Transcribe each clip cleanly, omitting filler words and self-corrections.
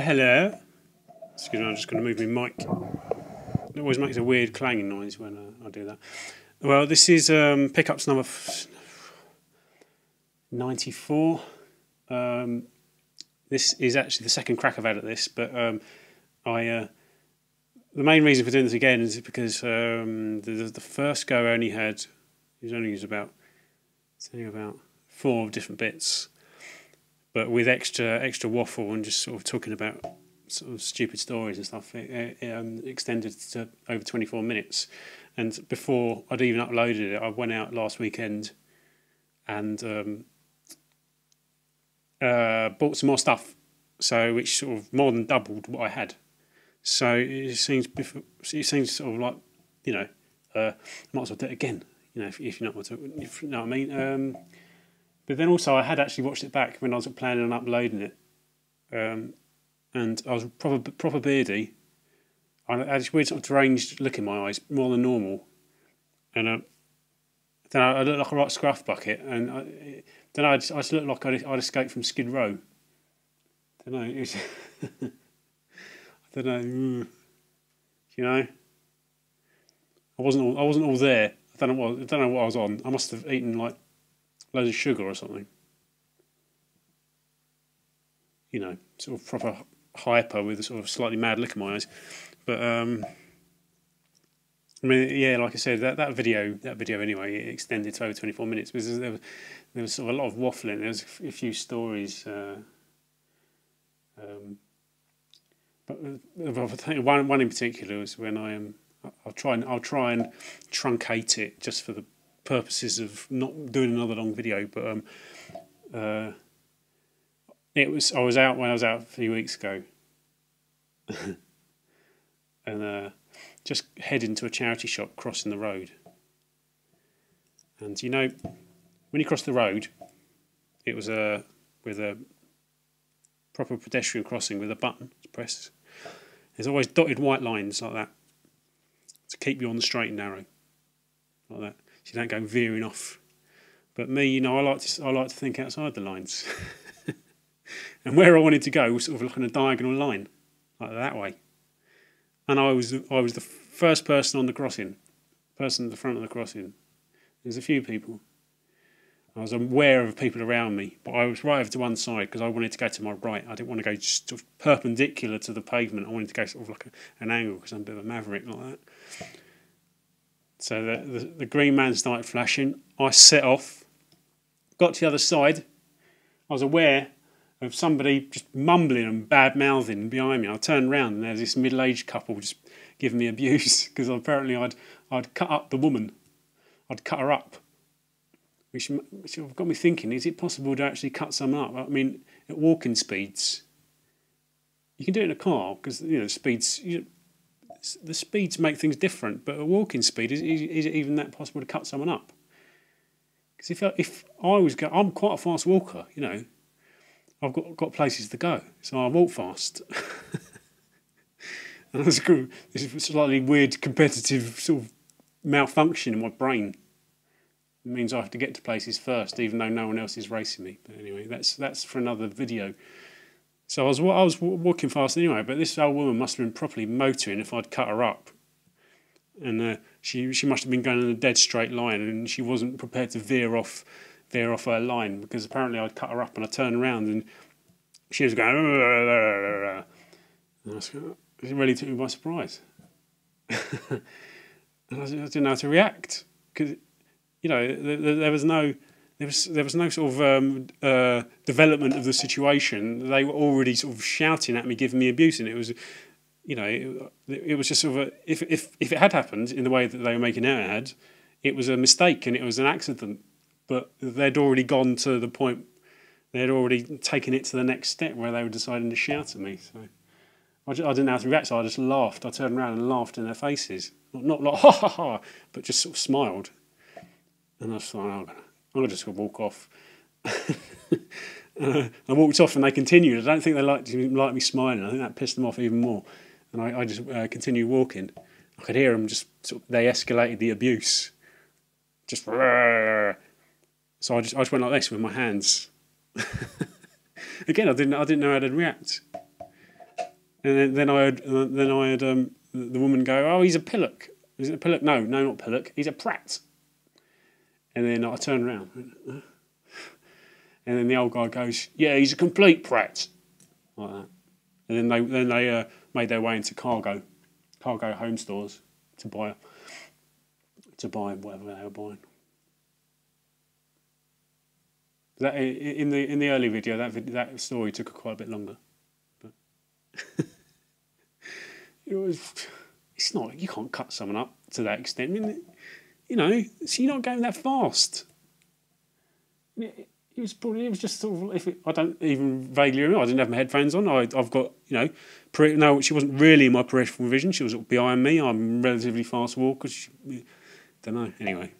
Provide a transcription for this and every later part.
Hello. Excuse me, I'm just going to move my mic. It always makes a weird clanging noise when I do that. Well, this is pickups number 94. This is actually the second crack I've had at this, but the main reason for doing this again is because the first go only used about 4 different bits, but with extra waffle and just sort of talking about sort of stupid stories and stuff. It extended to over 24 minutes, and before I'd even uploaded it, I went out last weekend and bought some more stuff, so which sort of more than doubled what I had. So it seems sort of like, I might as well do it again. If you know what I mean. But then also I had actually watched it back when I was planning on uploading it, and I was proper beardy. I had this weird sort of deranged look in my eyes, more than normal, and then I looked like a right scruff bucket, and then I just looked like I'd escaped from Skid Row. I don't know. It was I don't know. I wasn't all there. I don't know what I was on. I must have eaten like loads of sugar or something. Sort of proper hyper with a sort of slightly mad look in my eyes. But I mean, yeah, like I said, that video anyway, it extended to over 24 minutes because there was sort of a lot of waffling. There was a few stories, but I think one in particular was when I'll try and truncate it just for the purposes of not doing another long video. But I was out a few weeks ago, and just heading to a charity shop, crossing the road. And when you cross the road, it was with a proper pedestrian crossing with a button to press. There's always dotted white lines like that to keep you on the straight and narrow, like that, so you don't go veering off. But me, I like to think outside the lines. And where I wanted to go was sort of like on a diagonal line, like that way. And I was the first person on the crossing, person at the front of the crossing. There's a few people. I was aware of people around me, but I was right over to one side because I wanted to go to my right. I didn't want to go just sort of perpendicular to the pavement. I wanted to go sort of like an angle because I'm a bit of a maverick like that. So the green man started flashing. I set off, got to the other side. I was aware of somebody just mumbling and bad-mouthing behind me. I turned round and there was this middle-aged couple just giving me abuse because apparently I'd cut up the woman. I'd cut her up, which got me thinking, is it possible to actually cut someone up? I mean, at walking speeds, you can do it in a car because, the speeds make things different, but at walking speed, is it even that possible to cut someone up? Because if I was I'm quite a fast walker, I've got places to go, so I walk fast. And that's cool. This is a slightly weird competitive sort of malfunction in my brain. It means I have to get to places first, even though no one else is racing me. But anyway, that's for another video. So I was walking fast anyway, but this old woman must have been properly motoring if I'd cut her up. And she must have been going in a dead straight line, and she wasn't prepared to veer off her line because apparently I'd cut her up, and I turned around and she was going. And it really took me by surprise. And I didn't know how to react because there was no sort of development of the situation. They were already sort of shouting at me, giving me abuse, and it was. It was just sort of if it had happened in the way that they were making out it had, it was a mistake and it was an accident. But they'd already gone to the point, they'd already taken it to the next step where they were deciding to shout at me. So I didn't know how to react, so I just laughed. I turned around and laughed in their faces. Not like, ha ha ha, but just sort of smiled. And I thought, I'm going to just walk off. I walked off and they continued. I don't think they liked me smiling. I think that pissed them off even more. And I just continued walking. I could hear them they escalated the abuse. Just, so I just went like this with my hands. Again, I didn't know how to react. And then I heard the woman go, "Oh, he's a pillock. Is it a pillock? No, not pillock. He's a Pratt." And then I turned around, and then the old guy goes, "Yeah, he's a complete Pratt," like that. And then they made their way into cargo home stores to buy whatever they were buying. That in the early video, that story took quite a bit longer, but it's not, you can't cut someone up to that extent. I mean, you know, so you're not going that fast. It was just sort of, I don't even vaguely remember. I didn't have my headphones on. I've got, you know, no, she wasn't really in my peripheral vision. She was behind me. I'm relatively fast walker. Don't know. Anyway,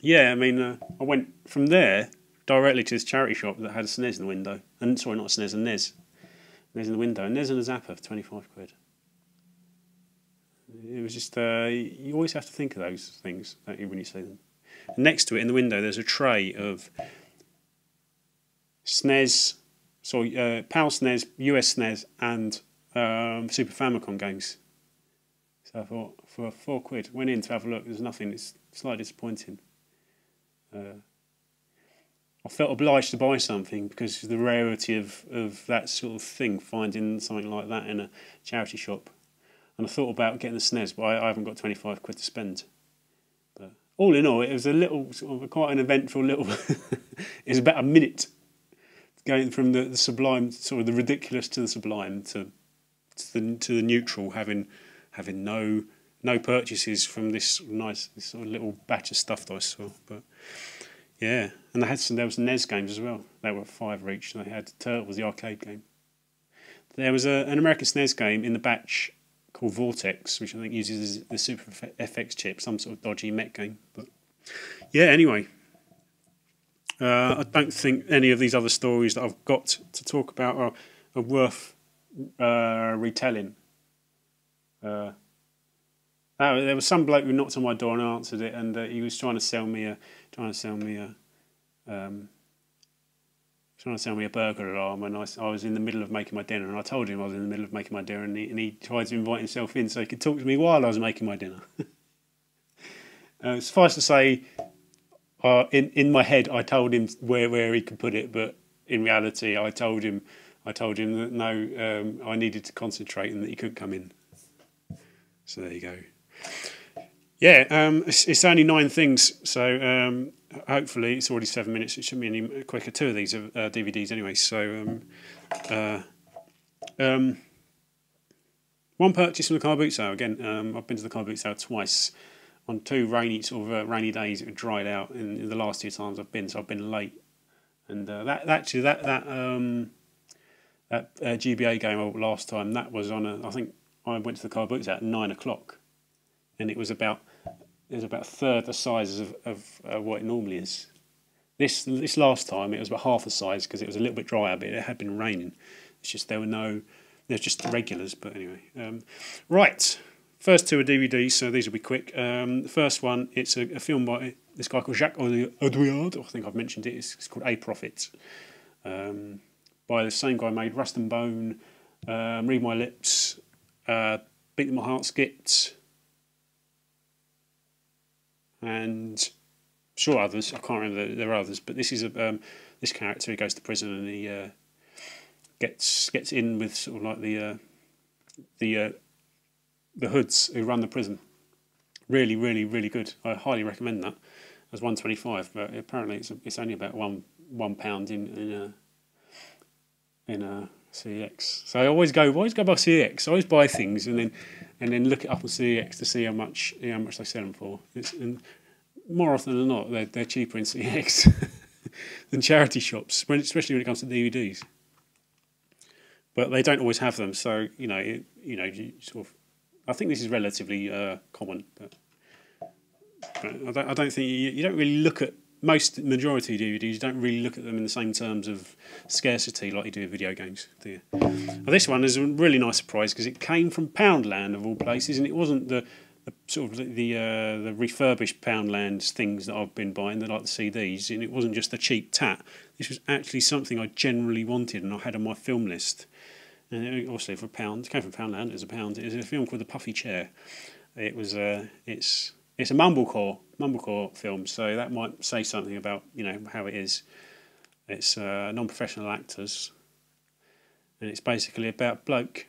yeah. I mean, I went from there directly to this charity shop that had a SNES in the window. And sorry, not a SNES, a NES. NES in the window. A NES and a Zapper for 25 quid. It was just, you always have to think of those things, don't you, when you see them. And next to it in the window, there's a tray of SNES, PAL SNES, US SNES, and Super Famicom games. So I thought, for £4, went in to have a look. There's nothing. It's slightly disappointing. I felt obliged to buy something because of the rarity of that sort of thing, finding something like that in a charity shop. And I thought about getting the SNES, but I haven't got 25 quid to spend. But all in all, it was a little, sort of quite an eventful little. It was about a minute going from the sublime, sort of the ridiculous to the sublime, to the neutral, having no purchases from this sort of little batch of stuff that I saw. But yeah, and there was NES games as well. They were £5 each. They had Turtles, the arcade game. There was an American SNES game in the batch called Vortex, which I think uses the Super FX chip, some sort of dodgy mech game. But yeah, anyway, I don't think any of these other stories that I've got to talk about are worth retelling. There was some bloke who knocked on my door and I answered it, and he was trying to sell me a burglar alarm, and I was in the middle of making my dinner, and I told him I was in the middle of making my dinner, and he tried to invite himself in so he could talk to me while I was making my dinner. Suffice to say, in my head I told him where he could put it, but in reality I told him that no, I needed to concentrate and that he couldn't come in. So there you go. Yeah, it's only 9 things, so hopefully it's already 7 minutes. It shouldn't be any quicker. 2 of these are DVDs anyway. So one purchase from the car boot sale. Again, I've been to the car boot sale twice. On 2 rainy days, it dried out. In the last 2 times I've been, so I've been late. And that GBA game I bought last time, that was on I think I went to the car boot sale at 9 o'clock, and it was about a third the size of what it normally is. This last time it was about half the size because it was a little bit drier, but it had been raining. It's just there's just the regulars. But anyway, right. First 2 are DVDs, so these will be quick. The first one, it's a film by this guy called Jacques Audiard. I think I've mentioned it. It's called A Prophet. By the same guy made Rust and Bone, Read My Lips, Beat My Heart Skipped, and sure others. I can't remember. There are others, but this is this character. He goes to prison and he gets in with sort of like the hoods who run the prison. Really, really, really good. I highly recommend that. It's $1.25, but apparently it's only about £1 in a CEX. So I always go by CEX. I always buy things and then look it up on CEX to see how much they sell them for. And more often than not, they're cheaper in CEX than charity shops, especially when it comes to DVDs. But they don't always have them, so you sort of. I think this is relatively common, but I don't think you don't really look at majority of DVDs. You don't really look at them in the same terms of scarcity like you do with video games, do you? Now, this one is a really nice surprise because it came from Poundland of all places, and it wasn't the sort of the refurbished Poundland things that I've been buying, like the CDs, and it wasn't just the cheap tat. This was actually something I generally wanted and I had on my film list. and obviously for £1, it came from Poundland. It was £1. It was a film called The Puffy Chair. It was it's a mumblecore film, so that might say something about how it is. It's non-professional actors, and it's basically about a bloke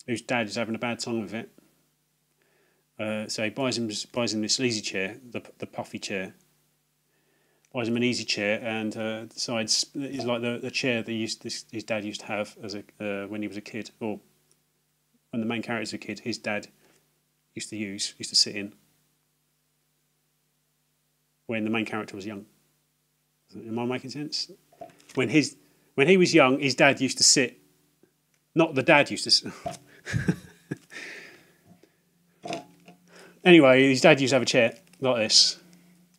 whose dad is having a bad time with it. So he buys him this easy chair, the puffy chair. Buys him an easy chair and decides it's like the chair that his dad used to have as when he was a kid, or when the main character was a kid. His dad used to sit in when the main character was young. Am I making sense? When he was young, his dad used to sit. Not the dad used to sit. Anyway, his dad used to have a chair like this.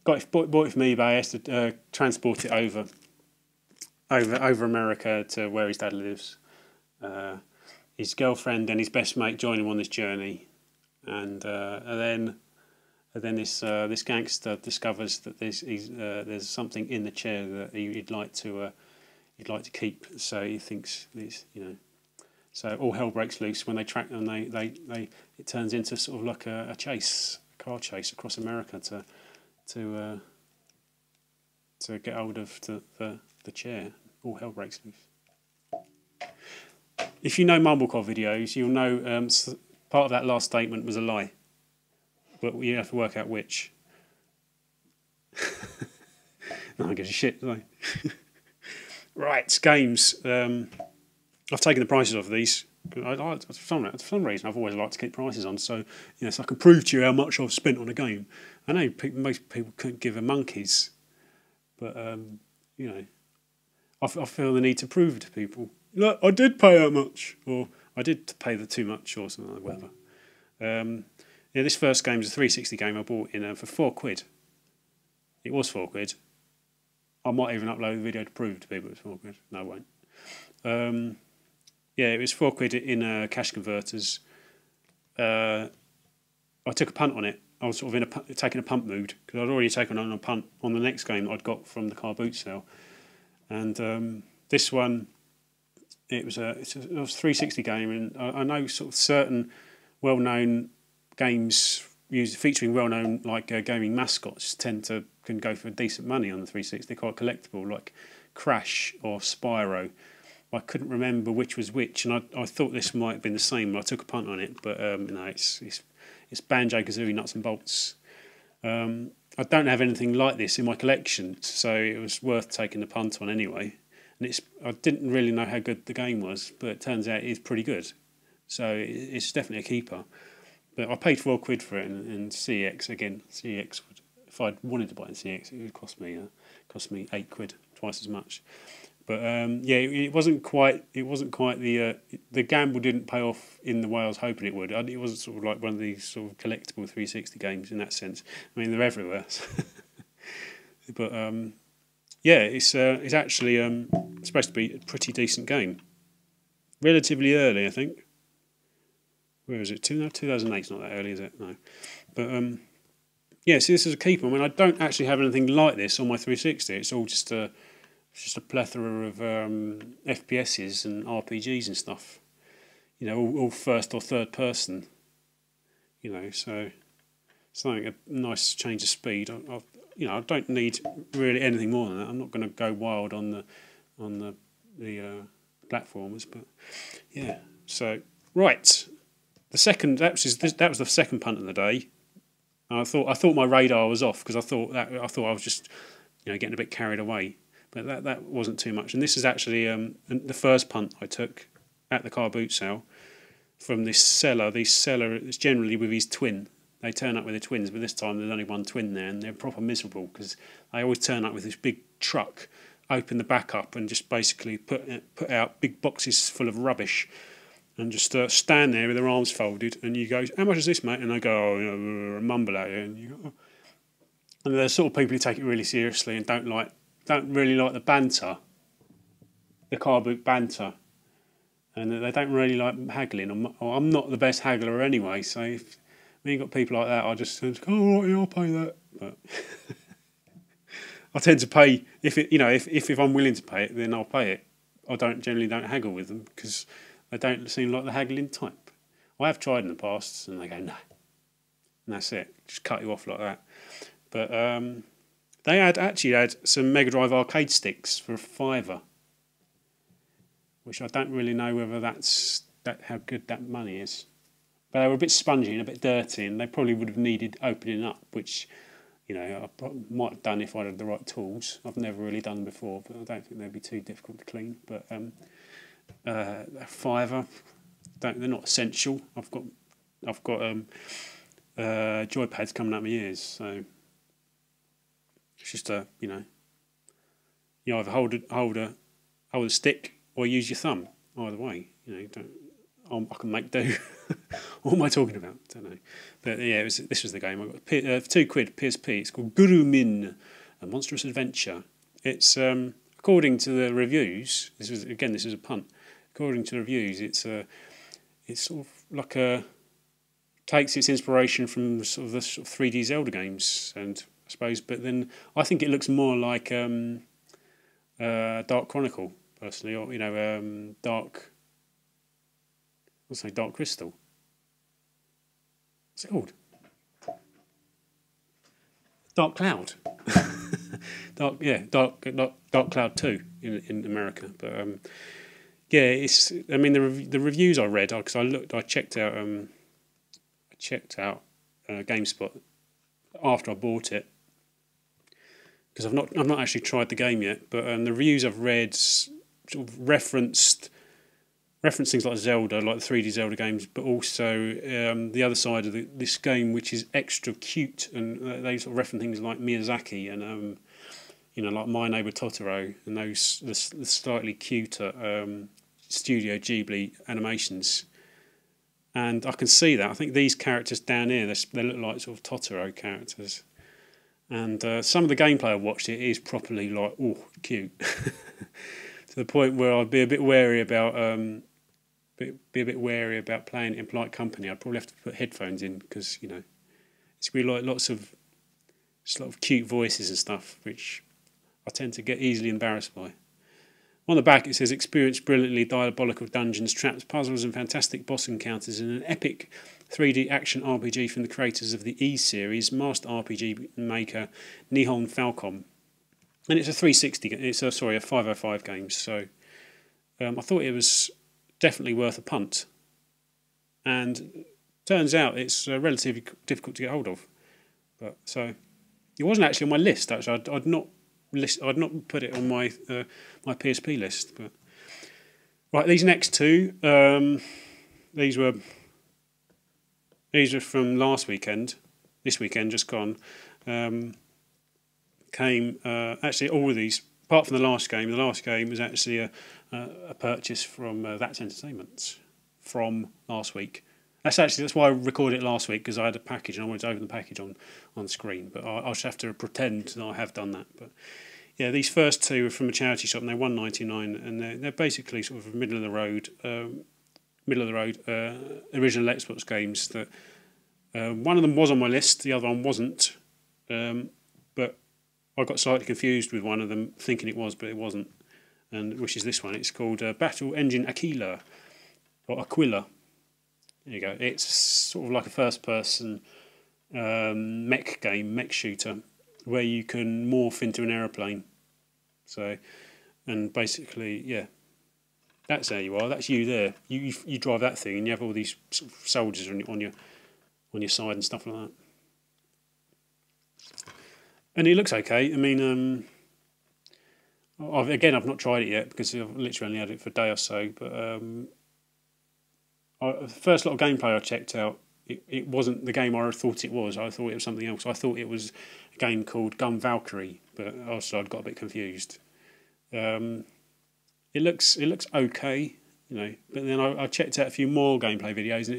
Bought it from eBay. I had to transport it over America to where his dad lives. His girlfriend and his best mate join him on this journey, and then this gangster discovers that there's something in the chair that he'd like to keep. So he thinks So all hell breaks loose when they track them. It turns into sort of like a car chase across America to get hold of the chair. All hell breaks loose. If you know mumblecore videos, you'll know part of that last statement was a lie, but you have to work out which. No one gives a shit, do they? Right, games. I've taken the prices off these. For some reason, I've always liked to keep prices on, so so I can prove to you how much I've spent on a game. I know most people couldn't give a monkeys, but I feel the need to prove to people, look, I did pay that much, or I did pay the too much, or something like whatever. This first game is a 360 game I bought in for £4. It was £4. I might even upload the video to prove to people it's £4. No, I won't. It was £4 in cash converters. I took a punt on it. I was sort of taking a punt mood because I'd already taken on a punt on the next game that I'd got from the car boot sale, and this one, it was a 360 game, and I know sort of certain well-known games featuring well-known gaming mascots can go for decent money on the 360. They're quite collectible, like Crash or Spyro. I couldn't remember which was which, and I thought this might have been the same. I took a punt on it, but it's Banjo-Kazooie nuts and bolts. I don't have anything like this in my collection, so it was worth taking the punt on anyway. And I didn't really know how good the game was, but it turns out it's pretty good. So it's definitely a keeper. But I paid £4 for it, and CX again. CX would, if I'd wanted to buy it in CX, it would cost me £8, twice as much. But it wasn't quite the gamble didn't pay off in the way I was hoping it would. It wasn't sort of like one of these sort of collectible 360 games in that sense. I mean, they're everywhere. But it's actually supposed to be a pretty decent game. Relatively early, I think. Where is it? 2008 is not that early, is it? No. But so this is a keeper. I mean, I don't actually have anything like this on my 360. It's all just a plethora of FPSs and RPGs and stuff. All first or third person. So something a nice change of speed. I don't need really anything more than that. I'm not going to go wild on the platformers, but yeah. So right, that was the second punt of the day. I thought my radar was off because I thought I was just getting a bit carried away. But that wasn't too much. And this is actually the first punt I took at the car boot sale from this seller. This seller is generally with his twin. They turn up with their twins, but this time there's only one twin there, and they're proper miserable because they always turn up with this big truck, open the back up, and just basically put out big boxes full of rubbish, and just stand there with their arms folded. And you go, "How much is this, mate?" And they go, "Oh, mumble at you." And you go, oh. And they're the sort of people who take it really seriously and don't really like the banter, the car boot banter, and they don't really like haggling. I'm not the best haggler anyway, so if you've got people like that, I just think, oh, right, yeah, I'll pay that. But I tend to pay if I'm willing to pay it, then I'll pay it. I generally don't haggle with them because They don't seem like the haggling type. I have tried in the past, and they go, no. And that's it. Just cut you off like that. But they actually had some Mega Drive arcade sticks for £5, which I don't really know whether that's how good that money is. But they were a bit spongy and a bit dirty, and they probably would have needed opening up, which, you know, I might have done if I had the right tools. I've never really done them before, but I don't think they'd be too difficult to clean. But £5, they're not essential. I've got joypads coming up my ears, so it's just you either hold a stick or use your thumb. Either way, I can make do. What am I talking about? I don't know. But yeah, this was the game. I got £2 PSP. It's called Gurumin, A Monstrous Adventure. It's according to the reviews. This is a punt. According to the reviews, it's sort of like takes its inspiration from the sort of 3D Zelda games, and I suppose, but then I think it looks more like Dark Chronicle personally, or Dark. I'll say Dark Crystal. What's it called? Dark Cloud. Dark Cloud 2 in America. But it's. I mean, the reviews I read, because I checked out GameSpot after I bought it, because I've not actually tried the game yet. But the reviews I've read sort of reference things like Zelda, like the 3D Zelda games, but also the other side of this game, which is extra cute, and they sort of reference things like Miyazaki and like My Neighbor Totoro, and those the slightly cuter Studio Ghibli animations. And I can see that. I think these characters down here, they look like sort of Totoro characters. And some of the gameplay I watched, it is properly like, oh, cute, to the point where I'd be a bit wary about playing it in polite company. I'd probably have to put headphones in, because it's really like lots of cute voices and stuff, which I tend to get easily embarrassed by. On the back it says, experience brilliantly diabolical dungeons, traps, puzzles and fantastic boss encounters in an epic 3D action RPG from the creators of the E series, master RPG maker Nihon Falcom. And it's a 360. It's a 505 game. So I thought it was definitely worth a punt. And turns out it's relatively difficult to get hold of. But so it wasn't actually on my list. Actually, I'd not put it on my my PSP list. But right, these next two, these were from last weekend. This weekend just gone. Came actually all of these, apart from the last game. The last game was actually a purchase from That's Entertainment from last week. That's why I recorded it last week, because I had a package and I wanted to open the package on screen. But I'll just have to pretend that I have done that. But yeah, these first two are from a charity shop, and they're £1.99, and they're basically sort of middle of the road original Xbox games. That one of them was on my list, the other one wasn't. But I got slightly confused with one of them, thinking it was, but it wasn't. And which is this one? It's called Battle Engine Aquila, or Aquila. There you go. It's sort of like a first-person mech shooter, where you can morph into an aeroplane. So, and basically, yeah, that's there you are. That's you there. You drive that thing, and you have all these sort of soldiers on your side and stuff like that. And it looks okay. I mean, I've not tried it yet, because I've literally only had it for a day or so. But the first lot of gameplay I checked out, it wasn't the game I thought it was. I thought it was something else. I thought it was a game called Gun Valkyrie, but also I'd got a bit confused. It looks okay, but then I checked out a few more gameplay videos, and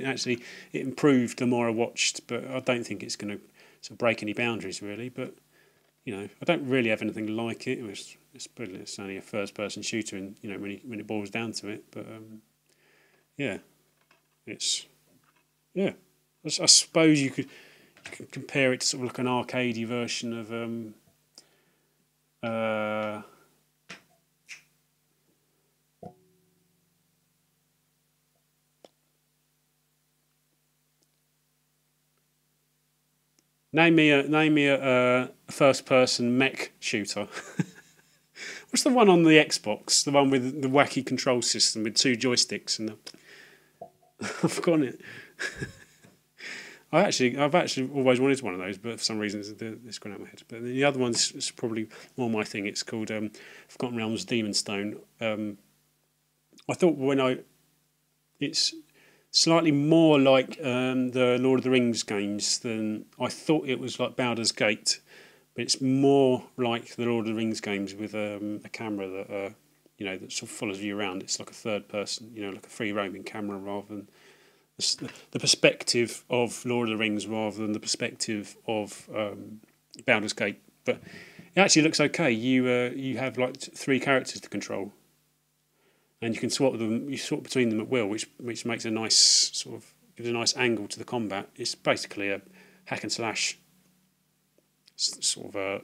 it improved the more I watched. But I don't think it's going to sort of break any boundaries really. But I don't really have anything like it. It's only a first-person shooter, and when it boils down to it. But I suppose you could compare it to sort of like an arcadey version of Name me a first-person mech shooter. What's the one on the Xbox? The one with the wacky control system with two joysticks and the... I've forgotten it. I've actually always wanted one of those, but for some reason it's gone out of my head. But the other one's is probably more my thing. It's called Forgotten Realms Demon Stone. I thought it's slightly more like the Lord of the Rings games than I thought it was like Baldur's Gate, but it's more like the Lord of the Rings games with a camera that that sort of follows you around. It's like a third person, like a free roaming camera rather than the perspective of Lord of the Rings rather than the perspective of Baldur's Gate. But it actually looks okay. You have like 3 characters to control, and you can swap them. You swap between them at will, which makes a nice gives a nice angle to the combat. It's basically a hack and slash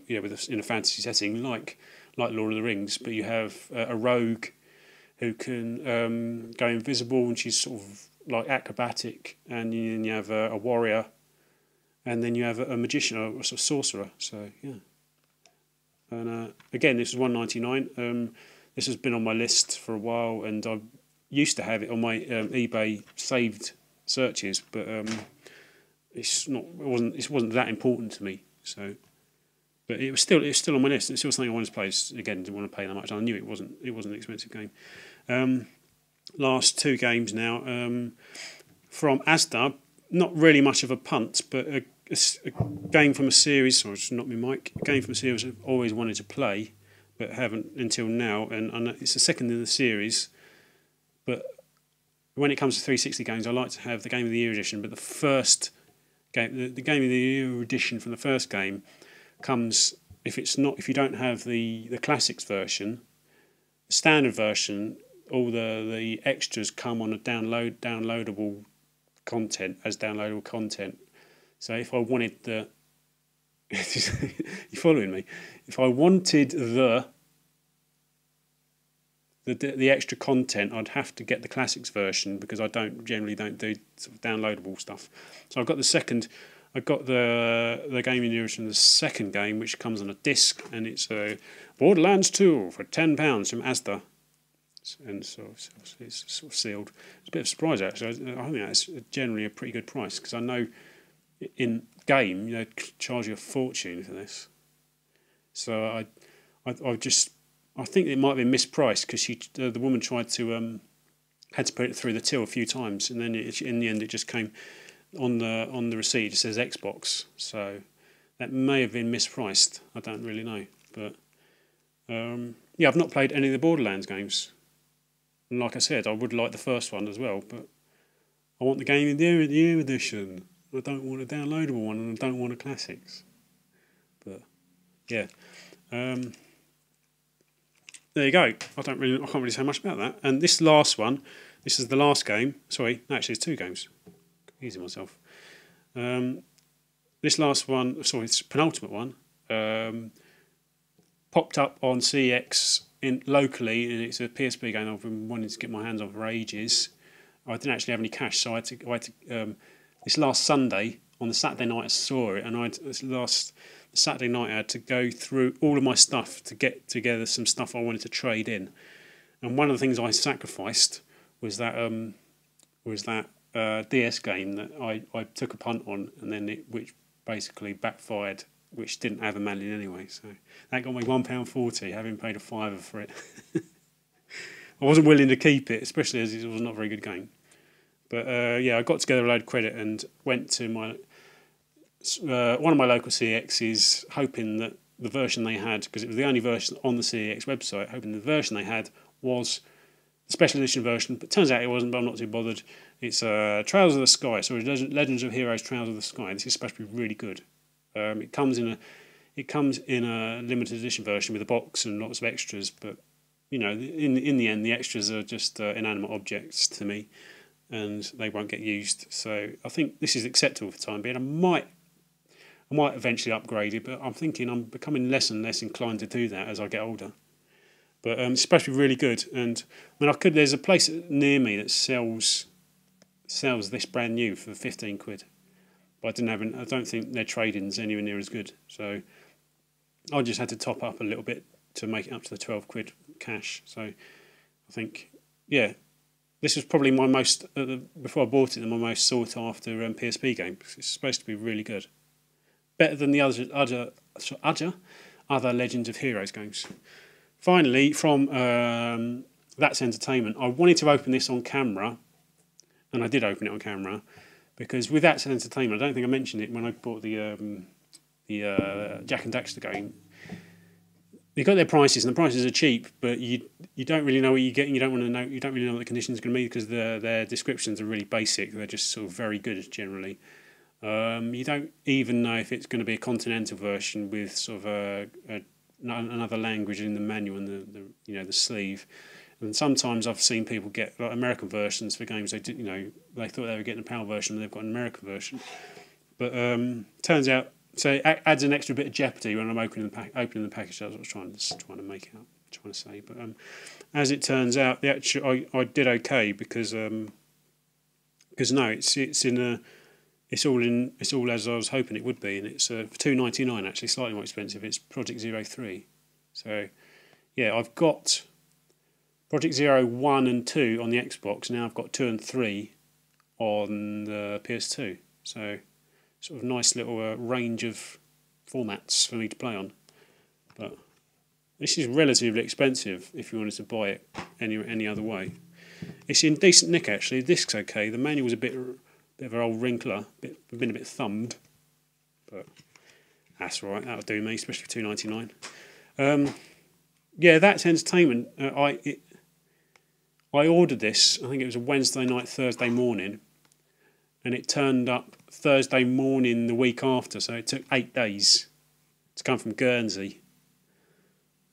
in a fantasy setting like Lord of the Rings. But you have a rogue who can go invisible, and she's sort of like acrobatic, and then you have a warrior, and then you have a magician or a sort of sorcerer. So yeah, and again, this is $1.99. This has been on my list for a while, and I used to have it on my eBay saved searches, but it wasn't that important to me. So, but it was still on my list. It's still something I wanted to play. Again, didn't want to pay that much. I knew it wasn't an expensive game. Last 2 games now from Asda. Not really much of a punt, but a game from a series. Sorry, just knocked my mic. A game from a series I've always wanted to play, but haven't until now. And it's the second in the series. But when it comes to 360 games, I like to have the Game of the Year edition. But the first game, the Game of the Year edition from the first game, comes if you don't have the classics version, the standard version. All the extras come on a downloadable content as downloadable content. So if I wanted you following me? If I wanted the extra content, I'd have to get the classics version because I generally don't do sort of downloadable stuff. So I've got the Game of the Year from the second game, which comes on a disc, and it's Borderlands 2 for £10 from Asda. And so it's sort of sealed. It's a bit of a surprise actually. I think that's generally a pretty good price because I know in game charge you a fortune for this. So I think it might have been mispriced because the woman tried to had to put it through the till a few times, and then in the end it just came on the receipt. It says Xbox, so that may have been mispriced. I don't really know, but I've not played any of the Borderlands games. And like I said, I would like the first one as well, but I want the Game of the Year edition. I don't want a downloadable one, and I don't want a classics. But yeah, there you go. I can't really say much about that. And this last one, this is the last game. Sorry, actually, it's 2 games. Confusing myself. This last one, sorry, it's penultimate one. Popped up on CX locally, and it's a PSP game I've been wanting to get my hands on for ages. I didn't actually have any cash, so I had to this last Sunday, on the Saturday night I saw it, and Saturday night I had to go through all of my stuff to get together some stuff I wanted to trade in. And one of the things I sacrificed was that DS game that I took a punt on, and then which basically backfired, which didn't have a manual anyway. So that got me £1.40, having paid a £5 for it. I wasn't willing to keep it, especially as it was not a very good game. But I got together a load of credit and went to my one of my local CXs, hoping that the version they had, because it was the only version on the CX website, hoping the version they had was the special edition version. But turns out it wasn't, but I'm not too bothered. It's Trails of the Sky, so Legends of Heroes Trails of the Sky. This is supposed to be really good. It comes in a limited edition version with a box and lots of extras, but in the end, the extras are just inanimate objects to me, and they won't get used. So I think this is acceptable for the time being. I might eventually upgrade it, but I'm thinking I'm becoming less and less inclined to do that as I get older. But it's supposed to be really good, and there's a place near me that sells this brand new for £15. but I didn't have. I don't think their trade-ins anywhere near as good. So I just had to top up a little bit to make it up to the 12 quid cash. So I think, yeah, this was probably my most before I bought it, my most sought after PSP game. It's supposed to be really good, better than the other Legends of Heroes games. Finally, from That's Entertainment, I wanted to open this on camera, and I did open it on camera, because with That's Entertainment, I don't think I mentioned it when I bought the Jack and Daxter game. They got their prices, and the prices are cheap, but you don't really know what you're getting. You don't want to know. You don't really know what the conditions are going to be, because their descriptions are really basic. They're just sort of very good generally. You don't even know if it's going to be a continental version with sort of another language in the manual and the sleeve. And sometimes I've seen people get like American versions for games they thought they were getting a PAL version, and they've got an American version. But turns out. So it adds an extra bit of jeopardy when I'm opening the package. That's what I was trying to make out, trying to say. But as it turns out, I did okay because no, it's all as I was hoping it would be, and it's for $2.99 actually, slightly more expensive. It's Project Zero 3. So yeah, I've got Project Zero 1 and 2 on the Xbox. Now I've got 2 and 3 on the PS2. So sort of nice little range of formats for me to play on. But this is relatively expensive if you wanted to buy it any other way. It's in decent nick actually. The disc's okay. The manual's a bit of an old wrinkler, been a bit thumbed, but that's all right. That'll do me, especially for $2.99. Yeah, That's Entertainment. I ordered this. I think it was a Wednesday night, Thursday morning, and it turned up Thursday morning the week after, so it took 8 days to come from Guernsey.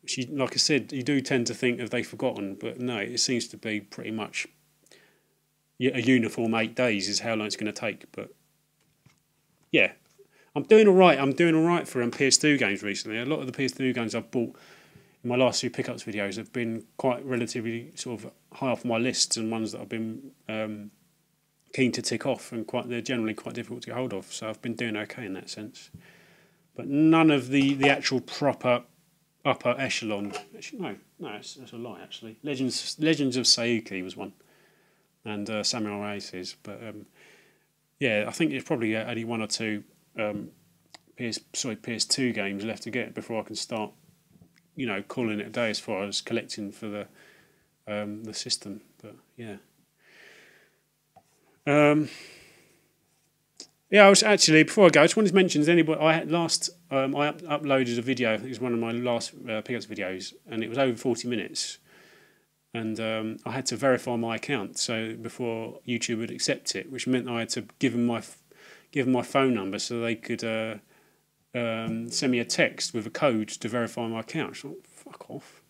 Which, like I said, you do tend to think they've forgotten, but no, it seems to be pretty much a uniform 8 days is how long it's going to take. But yeah, I'm doing all right. I'm doing all right for PS2 games recently. A lot of the PS2 games I've bought in my last few pickups videos have been quite relatively sort of high off my lists, and ones that I've been keen to tick off, and they're generally quite difficult to get hold of. So I've been doing okay in that sense. But none of the actual proper upper echelon. Actually, no, that's a lie. Actually, Legends of Sayuki was one, and Samurai Aces. But yeah, I think there's probably only 1 or 2 PS2 games left to get before I can start, calling it a day as far as collecting for the system. But yeah. Yeah, I was actually, before I go, I just wanted to mention, I had uploaded a video. I think it was one of my last pickups videos, and it was over 40 minutes. And I had to verify my account before YouTube would accept it, which meant I had to give them my phone number so they could send me a text with a code to verify my account. So, fuck off.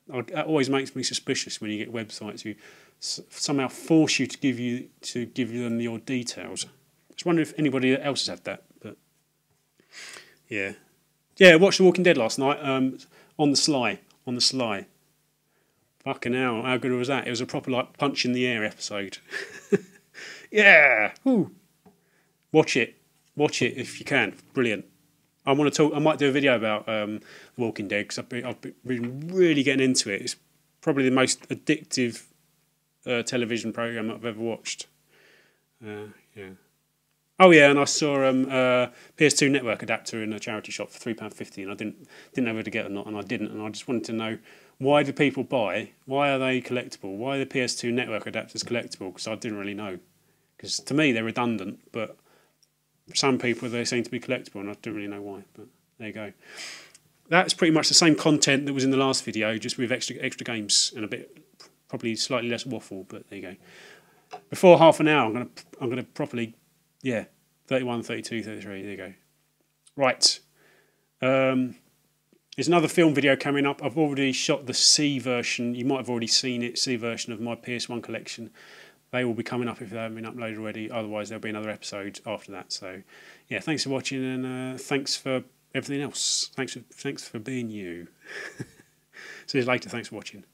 That always makes me suspicious when you get websites who somehow force you to give them your details. I just wonder if anybody else has had that. But yeah, I watched The Walking Dead last night on the sly. Fucking hell, how good was that? It was a proper punch in the air episode. Yeah, woo. Watch it if you can. Brilliant. I might do a video about The Walking Dead, because I've been really getting into it. It's probably the most addictive television program I've ever watched. Yeah. Oh yeah, and I saw PS2 network adapter in a charity shop for £3.50, and I didn't know whether to get it or not, and I didn't. And I just wanted to know, why do people buy? Why are they collectible? Why are the PS2 network adapters collectible? Because I didn't really know. Because to me they're redundant, but for some people they seem to be collectible, and I don't really know why. But there you go. That's pretty much the same content that was in the last video, just with extra games and probably slightly less waffle. But there you go. Before half an hour, I'm gonna properly, 31, 32, 33. There you go. Right. There's another film video coming up. I've already shot the C version. You might have already seen it. C version of my PS1 collection. They will be coming up if they haven't been uploaded already. Otherwise, there'll be another episode after that. So, yeah, thanks for watching, and thanks for everything else. Thanks for being you. See you later. Thanks for watching.